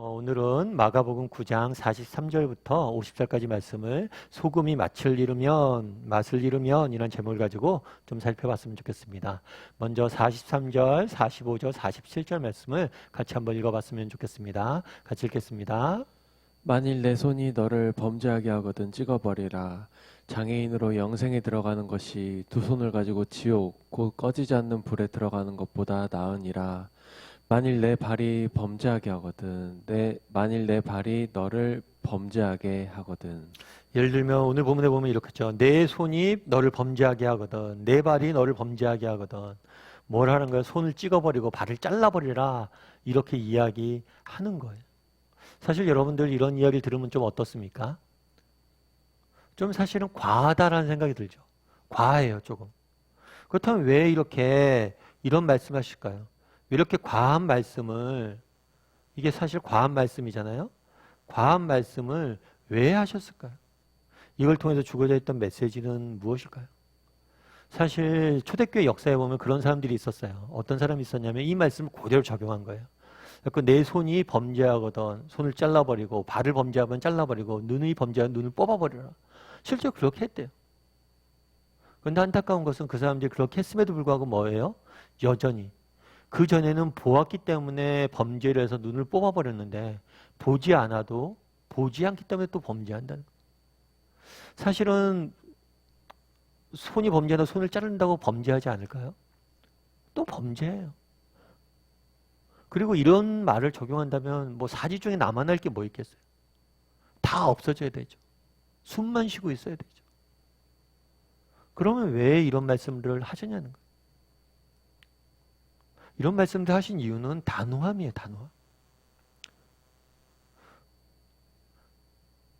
오늘은 마가복음 9장 43절부터 50절까지 말씀을 소금이 맛을 잃으면 이런 제목을 가지고 좀 살펴봤으면 좋겠습니다. 먼저 43절, 45절, 47절 말씀을 같이 한번 읽어봤으면 좋겠습니다. 같이 읽겠습니다. 만일 내 손이 너를 범죄하게 하거든 찍어버리라. 장애인으로 영생에 들어가는 것이 두 손을 가지고 지옥 곧 꺼지지 않는 불에 들어가는 것보다 나으니라. 만일 내 발이 범죄하게 하거든 만일 내 발이 너를 범죄하게 하거든. 예를 들면 오늘 본문에 보면 이렇겠죠. 내 손이 너를 범죄하게 하거든, 내 발이 너를 범죄하게 하거든. 뭘 하는 거예요? 손을 찍어버리고 발을 잘라버리라, 이렇게 이야기하는 거예요. 사실 여러분들 이런 이야기를 들으면 좀 어떻습니까? 좀 사실은 과하다라는 생각이 들죠. 과해요, 조금. 그렇다면 왜 이렇게 이런 말씀을 하실까요? 왜 이렇게 과한 말씀을, 이게 사실 과한 말씀이잖아요. 과한 말씀을 왜 하셨을까요? 이걸 통해서 주고자 했던 메시지는 무엇일까요? 사실 초대교회 역사에 보면 그런 사람들이 있었어요. 어떤 사람이 있었냐면 이 말씀을 그대로 적용한 거예요. 내 손이 범죄하거든 손을 잘라버리고, 발을 범죄하면 잘라버리고, 눈이 범죄하면 눈을 뽑아버려라. 실제로 그렇게 했대요. 그런데 안타까운 것은 그 사람들이 그렇게 했음에도 불구하고 뭐예요? 여전히 그 전에는 보았기 때문에 범죄를 해서 눈을 뽑아버렸는데, 보지 않아도, 보지 않기 때문에 또 범죄한다는 거예요. 사실은 손이 범죄하다 손을 자른다고 범죄하지 않을까요? 또 범죄예요. 그리고 이런 말을 적용한다면 뭐 사지 중에 남아날 게 뭐 있겠어요? 다 없어져야 되죠. 숨만 쉬고 있어야 되죠. 그러면 왜 이런 말씀들을 하셨냐는 거예요. 이런 말씀들 하신 이유는 단호함이에요, 단호함.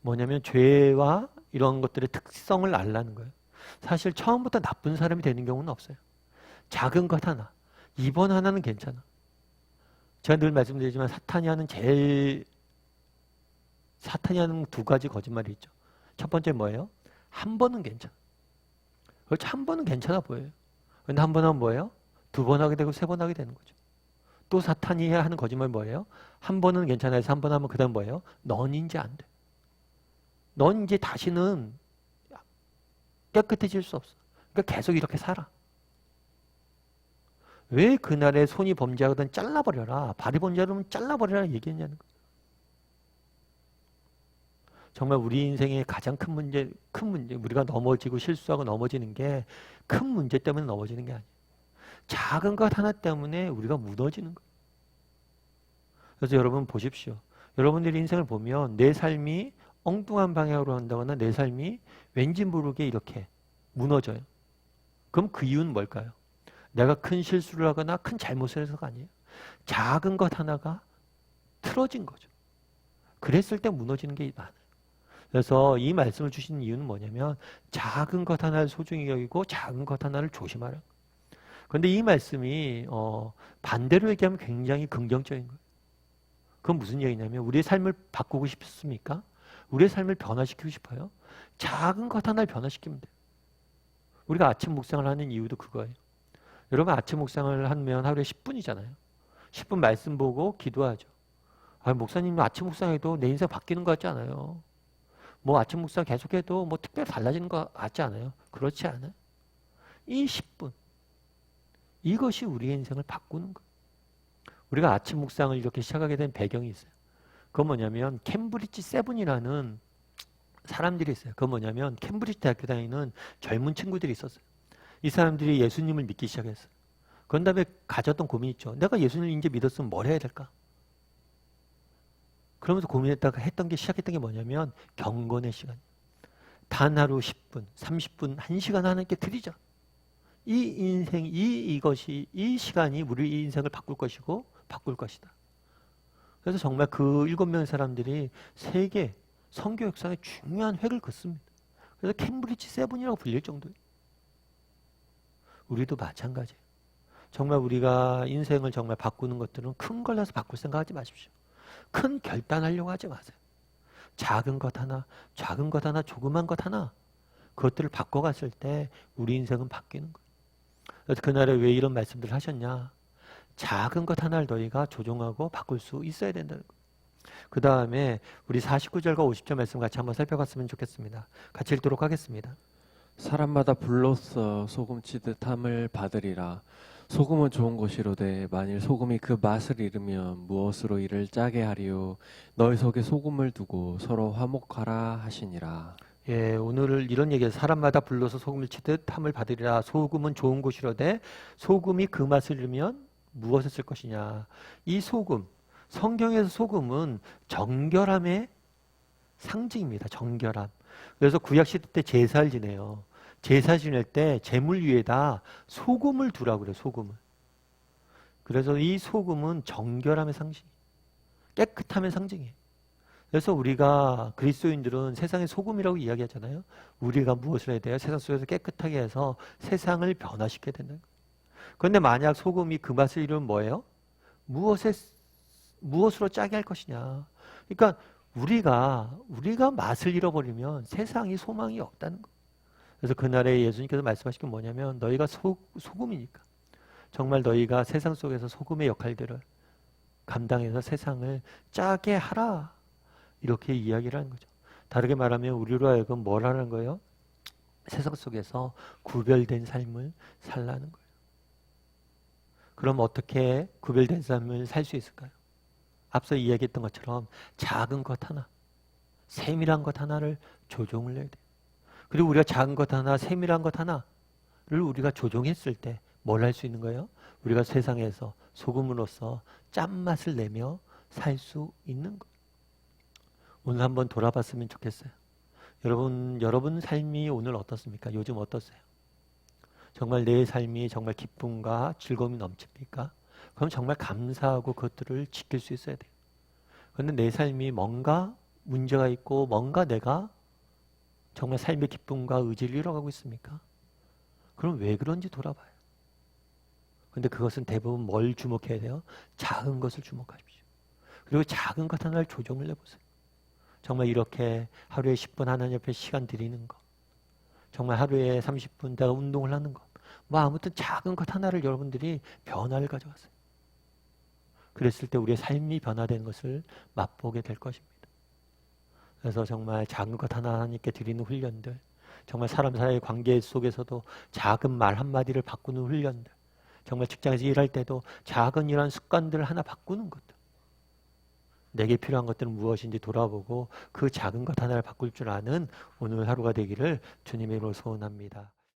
뭐냐면 죄와 이런 것들의 특성을 알라는 거예요. 사실 처음부터 나쁜 사람이 되는 경우는 없어요. 작은 것 하나, 이번 하나는 괜찮아. 제가 늘 말씀드리지만 사탄이 하는 두 가지 거짓말이 있죠. 첫 번째 뭐예요? 한 번은 괜찮아. 그렇죠. 한 번은 괜찮아 보여요. 근데 한 번 하면 뭐예요? 두 번 하게 되고 세 번 하게 되는 거죠. 또 사탄이 하는 거짓말 뭐예요? 한 번은 괜찮아 해서 한 번 하면 그 다음 뭐예요? 넌 이제 안 돼. 넌 이제 다시는 깨끗해질 수 없어. 그러니까 계속 이렇게 살아. 왜 그날에 손이 범죄하거든 잘라버려라, 발이 범죄하면 잘라버려라 얘기했냐는 거예요. 정말 우리 인생의 가장 큰 문제, 우리가 넘어지고 실수하고 넘어지는 게 큰 문제 때문에 넘어지는 게 아니에요. 작은 것 하나 때문에 우리가 무너지는 거예요. 그래서 여러분 보십시오. 여러분들의 인생을 보면 내 삶이 엉뚱한 방향으로 한다거나 내 삶이 왠지 모르게 이렇게 무너져요. 그럼 그 이유는 뭘까요? 내가 큰 실수를 하거나 큰 잘못을 해서가 아니에요. 작은 것 하나가 틀어진 거죠. 그랬을 때 무너지는 게 많아요. 그래서 이 말씀을 주신 이유는 뭐냐면 작은 것 하나를 소중히 여기고 작은 것 하나를 조심하라. 그런데 이 말씀이 반대로 얘기하면 굉장히 긍정적인 거예요. 그건 무슨 얘기냐면 우리의 삶을 바꾸고 싶습니까? 우리의 삶을 변화시키고 싶어요? 작은 것 하나를 변화시키면 돼요. 우리가 아침 묵상을 하는 이유도 그거예요. 여러분 아침 묵상을 하면 하루에 10분이잖아요. 10분 말씀 보고 기도하죠. 목사님 아침 묵상해도 내 인생 바뀌는 것 같지 않아요. 뭐 아침 묵상 계속해도 뭐 특별히 달라지는 것 같지 않아요. 그렇지 않아요. 이 10분, 이것이 우리의 인생을 바꾸는 거예요. 우리가 아침 묵상을 이렇게 시작하게 된 배경이 있어요. 그건 뭐냐면 캠브리지 세븐이라는 사람들이 있어요. 그건 뭐냐면 캠브리지 대학교 다니는 젊은 친구들이 있었어요. 이 사람들이 예수님을 믿기 시작했어요. 그런 다음에 가졌던 고민이 있죠. 내가 예수님을 이제 믿었으면 뭘 해야 될까? 그러면서 고민했다가 시작했던 게 뭐냐면 경건의 시간. 단 하루 10분, 30분, 1시간 하나님께 드리자. 이 시간이 우리 인생을 바꿀 것이고 바꿀 것이다. 그래서 정말 그 7명의 사람들이 세계 선교 역사에 중요한 획을 긋습니다. 그래서 캠브리지 세븐이라고 불릴 정도예요. 우리도 마찬가지예요. 정말 우리가 인생을 정말 바꾸는 것들은 큰 걸로 해서 바꿀 생각하지 마십시오. 큰 결단하려고 하지 마세요. 작은 것 하나, 조그만 것 하나, 그것들을 바꿔갔을 때 우리 인생은 바뀌는 거예요. 그래서 그날에 왜 이런 말씀들을 하셨냐? 작은 것 하나를 너희가 조종하고 바꿀 수 있어야 된다는 거예요. 그 다음에 우리 49절과 50절 말씀 같이 한번 살펴봤으면 좋겠습니다. 같이 읽도록 하겠습니다. 사람마다 불로써 소금 치듯 함을 받으리라. 소금은 좋은 것이로되 만일 소금이 그 맛을 잃으면 무엇으로 이를 짜게 하리요. 너희 속에 소금을 두고 서로 화목하라 하시니라. 예, 오늘 이런 얘기예요. 사람마다 불러서 소금을 치듯 함을 받으리라. 소금은 좋은 것이로되 소금이 그 맛을 잃으면 무엇을 쓸 것이냐. 이 소금, 성경에서 소금은 정결함의 상징입니다. 정결함. 그래서 구약시대 때 제사를 지내요. 제사 지낼 때 제물 위에다 소금을 두라고 그래요. 소금을. 그래서 이 소금은 정결함의 상징, 깨끗함의 상징이에요. 그래서 우리가 그리스도인들은 세상의 소금이라고 이야기하잖아요. 우리가 무엇을 해야 돼요? 세상 속에서 깨끗하게 해서 세상을 변화시켜야 된다는 거예요. 그런데 만약 소금이 그 맛을 잃으면 뭐예요? 무엇으로 짜게 할 것이냐. 그러니까 우리가 맛을 잃어버리면 세상이 소망이 없다는 거예요. 그래서 그날에 예수님께서 말씀하신 게 뭐냐면 너희가 소금이니까 정말 너희가 세상 속에서 소금의 역할들을 감당해서 세상을 짜게 하라. 이렇게 이야기를 하는 거죠. 다르게 말하면 우리로 하여금 뭘 하는 거예요? 세상 속에서 구별된 삶을 살라는 거예요. 그럼 어떻게 구별된 삶을 살 수 있을까요? 앞서 이야기했던 것처럼 작은 것 하나, 세밀한 것 하나를 조종을 해야 돼요. 그리고 우리가 작은 것 하나, 세밀한 것 하나를 우리가 조종했을 때 뭘 할 수 있는 거예요? 우리가 세상에서 소금으로서 짠맛을 내며 살 수 있는 거예요. 오늘 한번 돌아봤으면 좋겠어요. 여러분 삶이 오늘 어떻습니까? 요즘 어떠세요? 정말 내 삶이 정말 기쁨과 즐거움이 넘칩니까? 그럼 정말 감사하고 그것들을 지킬 수 있어야 돼요. 그런데 내 삶이 뭔가 문제가 있고 뭔가 내가 정말 삶의 기쁨과 의지를 잃어가고 있습니까? 그럼 왜 그런지 돌아봐요. 그런데 그것은 대부분 뭘 주목해야 돼요? 작은 것을 주목하십시오. 그리고 작은 것 하나를 조정을 해보세요. 정말 이렇게 하루에 10분 하나님 옆에 시간 드리는 것, 정말 하루에 30분 내가 운동을 하는 것, 뭐 아무튼 작은 것 하나를 여러분들이 변화를 가져가세요. 그랬을 때 우리의 삶이 변화되는 것을 맛보게 될 것입니다. 그래서 정말 작은 것 하나님께 드리는 훈련들, 정말 사람 사이의 관계 속에서도 작은 말 한마디를 바꾸는 훈련들, 정말 직장에서 일할 때도 작은 이런 습관들을 하나 바꾸는 것들, 내게 필요한 것들은 무엇인지 돌아보고 그 작은 것 하나를 바꿀 줄 아는 오늘 하루가 되기를 주님의 이름으로 소원합니다.